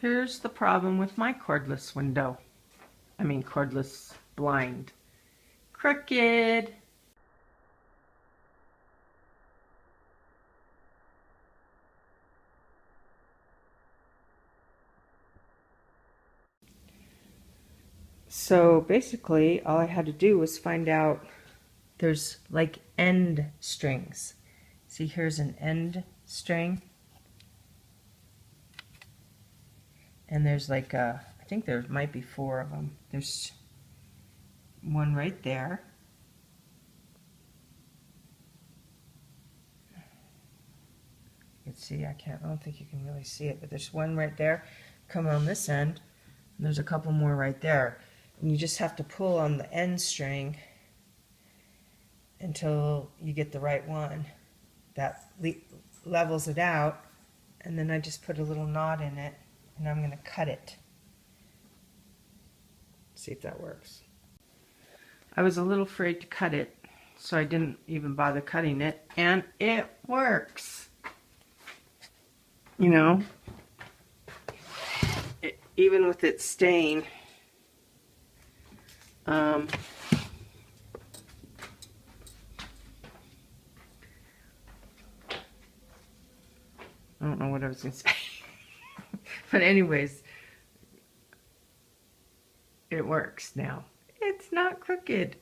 Here's the problem with my cordless window. I mean cordless blind. Crooked. So basically all I had to do was find out there's like end strings. See, here's an end string. And there's like I think there might be 4 of them. There's one right there. You can see, I don't think you can really see it, but there's one right there. Come on this end, and there's a couple more right there. And you just have to pull on the end string until you get the right one that levels it out. And then I just put a little knot in it, and I'm going to cut it. See if that works. I was a little afraid to cut it, so I didn't even bother cutting it, and it works. You know, even with it staying, I don't know what I was going to say. But anyways, it works now. It's not crooked.